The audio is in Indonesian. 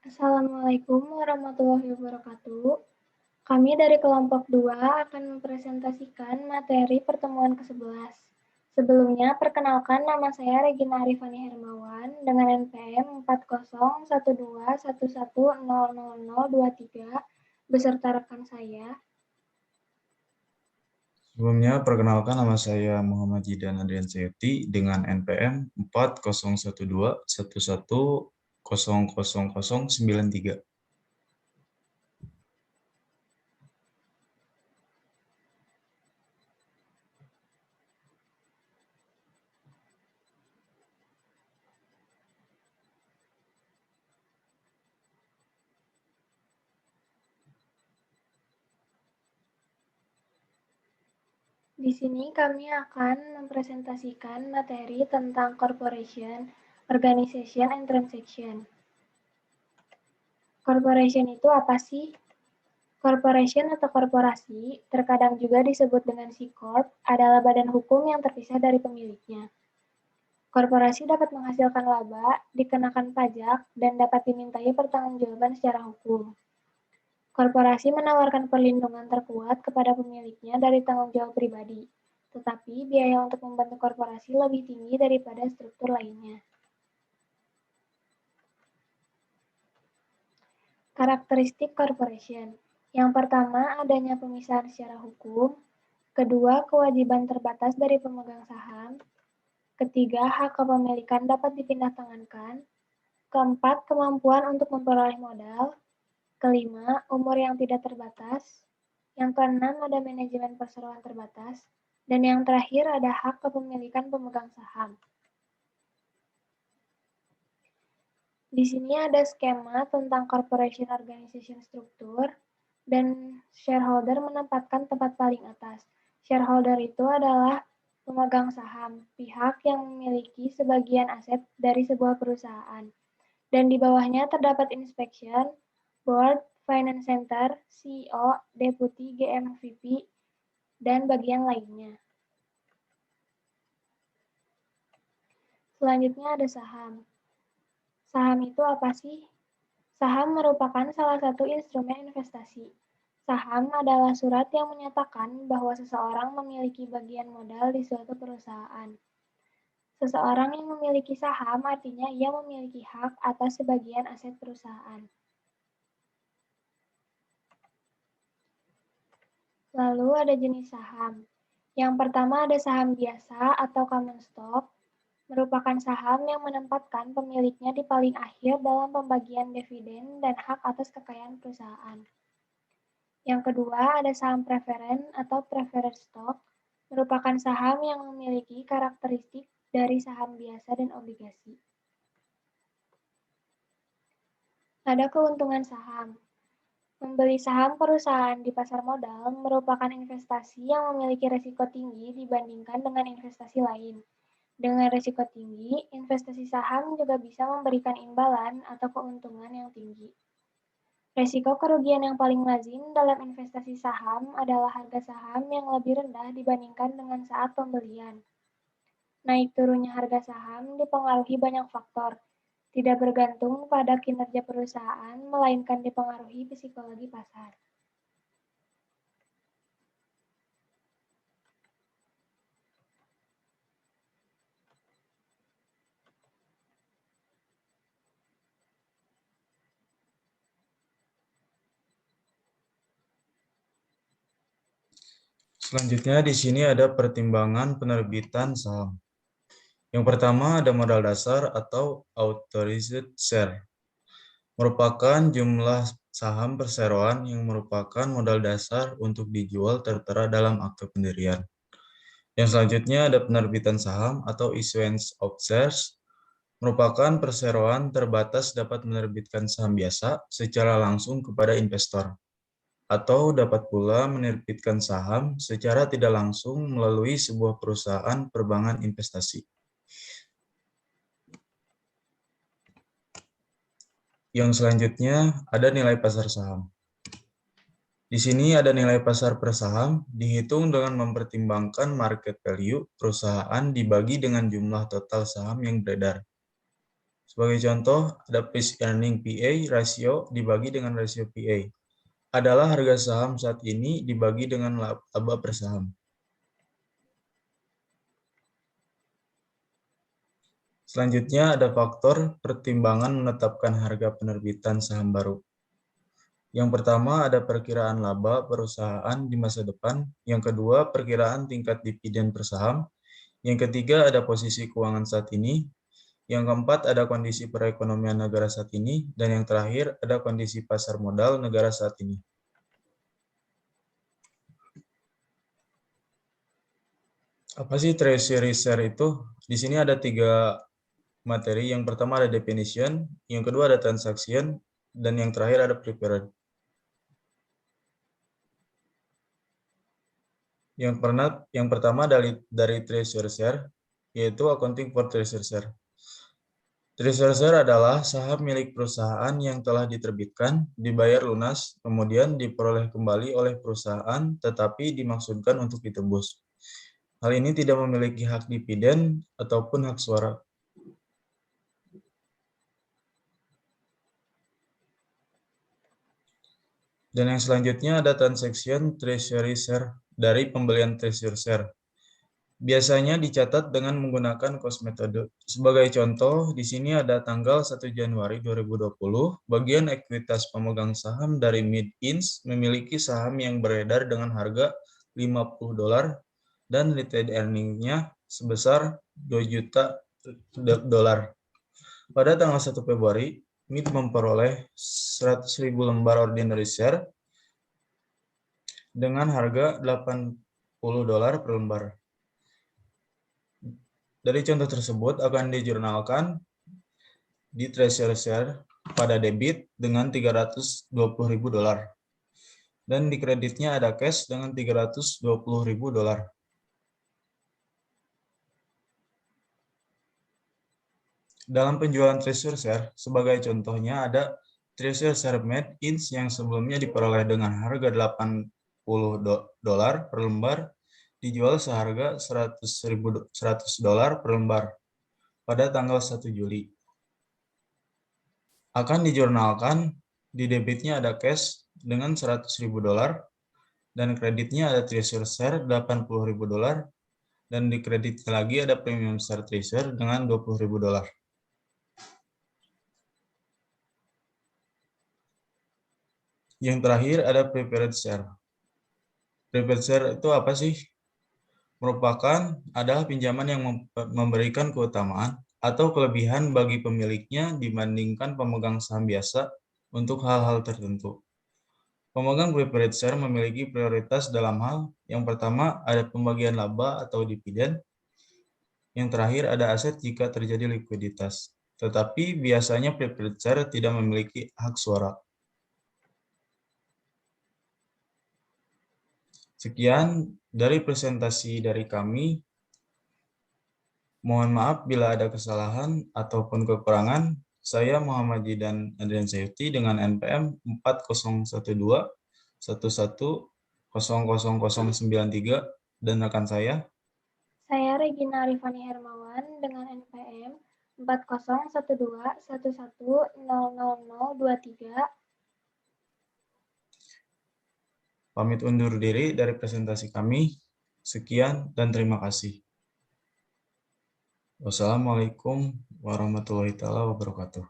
Assalamualaikum warahmatullahi wabarakatuh. Kami dari kelompok 2 akan mempresentasikan materi pertemuan ke-11. Sebelumnya, perkenalkan nama saya Regina Arifani Hermawan dengan NPM 401211000023 beserta rekan saya. Sebelumnya, perkenalkan nama saya Muhammad Jidan Adrian Sayuti dengan NPM 401211000093. Di sini kami akan mempresentasikan materi tentang corporation, organization, and transaction. Corporation itu apa sih? Corporation atau korporasi, terkadang juga disebut dengan C-Corp, adalah badan hukum yang terpisah dari pemiliknya. Korporasi dapat menghasilkan laba, dikenakan pajak, dan dapat dimintai pertanggungjawaban secara hukum. Korporasi menawarkan perlindungan terkuat kepada pemiliknya dari tanggung jawab pribadi, tetapi biaya untuk membentuk korporasi lebih tinggi daripada struktur lainnya. Karakteristik corporation. Yang pertama, adanya pemisahan secara hukum. Kedua, kewajiban terbatas dari pemegang saham. Ketiga, hak kepemilikan dapat dipindah tangankan. Keempat, kemampuan untuk memperoleh modal. Kelima, umur yang tidak terbatas. Yang keenam, ada manajemen perseroan terbatas. Dan yang terakhir, ada hak kepemilikan pemegang saham. Di sini ada skema tentang corporation organization struktur, dan shareholder menempatkan tempat paling atas. Shareholder itu adalah pemegang saham, pihak yang memiliki sebagian aset dari sebuah perusahaan. Dan di bawahnya terdapat inspection, board, finance center, CEO, deputy, GM, VP, dan bagian lainnya. Selanjutnya ada saham. Saham itu apa sih? Saham merupakan salah satu instrumen investasi. Saham adalah surat yang menyatakan bahwa seseorang memiliki bagian modal di suatu perusahaan. Seseorang yang memiliki saham artinya ia memiliki hak atas sebagian aset perusahaan. Lalu ada jenis saham. Yang pertama ada saham biasa atau common stock, merupakan saham yang menempatkan pemiliknya di paling akhir dalam pembagian dividen dan hak atas kekayaan perusahaan. Yang kedua, ada saham preferen atau preferred stock, merupakan saham yang memiliki karakteristik dari saham biasa dan obligasi. Ada keuntungan saham. Membeli saham perusahaan di pasar modal merupakan investasi yang memiliki risiko tinggi dibandingkan dengan investasi lain. Dengan risiko tinggi, investasi saham juga bisa memberikan imbalan atau keuntungan yang tinggi. Risiko kerugian yang paling lazim dalam investasi saham adalah harga saham yang lebih rendah dibandingkan dengan saat pembelian. Naik turunnya harga saham dipengaruhi banyak faktor, tidak bergantung pada kinerja perusahaan, melainkan dipengaruhi psikologi pasar. Selanjutnya di sini ada pertimbangan penerbitan saham. Yang pertama ada modal dasar atau authorized share. Merupakan jumlah saham perseroan yang merupakan modal dasar untuk dijual tertera dalam akte pendirian. Yang selanjutnya ada penerbitan saham atau issuance of shares. Merupakan perseroan terbatas dapat menerbitkan saham biasa secara langsung kepada investor, atau dapat pula menerbitkan saham secara tidak langsung melalui sebuah perusahaan perbankan investasi. Yang selanjutnya ada nilai pasar saham. Di sini ada nilai pasar per saham dihitung dengan mempertimbangkan market value perusahaan dibagi dengan jumlah total saham yang beredar. Sebagai contoh, ada price earning PA ratio dibagi dengan rasio PA. Adalah harga saham saat ini dibagi dengan laba per saham. Selanjutnya ada faktor pertimbangan menetapkan harga penerbitan saham baru. Yang pertama ada perkiraan laba perusahaan di masa depan. Yang kedua, perkiraan tingkat dividen per saham. Yang ketiga, ada posisi keuangan saat ini. Yang keempat, ada kondisi perekonomian negara saat ini. Dan yang terakhir, ada kondisi pasar modal negara saat ini. Apa sih treasury share itu? Di sini ada 3 materi. Yang pertama ada definition, yang kedua ada transaction, dan yang terakhir ada prepared. Yang pertama dari treasury share, yaitu accounting for treasury share. Treasury share adalah saham milik perusahaan yang telah diterbitkan, dibayar lunas, kemudian diperoleh kembali oleh perusahaan, tetapi dimaksudkan untuk ditebus. Hal ini tidak memiliki hak dividen ataupun hak suara. Dan yang selanjutnya ada transaction treasury share dari pembelian treasury share. Biasanya dicatat dengan menggunakan cost metode. Sebagai contoh, di sini ada tanggal 1 Januari 2020, bagian ekuitas pemegang saham dari Mid-Ins memiliki saham yang beredar dengan harga $50 dan retained earning-nya sebesar $2 juta. Pada tanggal 1 Februari, Mid memperoleh 100.000 lembar ordinary share dengan harga $80 per lembar. Dari contoh tersebut akan dijurnalkan di treasury share pada debit dengan $320.000 dan di kreditnya ada cash dengan $320.000. Dalam penjualan treasury share, sebagai contohnya ada treasury share Mid-Ins yang sebelumnya diperoleh dengan harga $80 per lembar, dijual seharga $100 per lembar pada tanggal 1 Juli. Akan dijurnalkan di debitnya ada cash dengan $100.000 dan kreditnya ada treasury share $80.000 dan di kreditnya lagi ada premium share treasury dengan $20.000. Yang terakhir ada preferred share. Preferred share itu apa sih? Merupakan adalah pinjaman yang memberikan keutamaan atau kelebihan bagi pemiliknya dibandingkan pemegang saham biasa untuk hal-hal tertentu. Pemegang preferred share memiliki prioritas dalam hal yang pertama ada pembagian laba atau dividen, yang terakhir ada aset jika terjadi likuiditas. Tetapi biasanya preferred share tidak memiliki hak suara. Sekian dari presentasi dari kami. Mohon maaf bila ada kesalahan ataupun kekurangan. Saya Muhammad Jidan Adrian Sayuti dengan NPM 4012 11000093 dan rekan saya. Saya Regina Arifani Hermawan dengan NPM 401211000023. Pamit undur diri dari presentasi kami. Sekian dan terima kasih. Wassalamualaikum warahmatullahi wabarakatuh.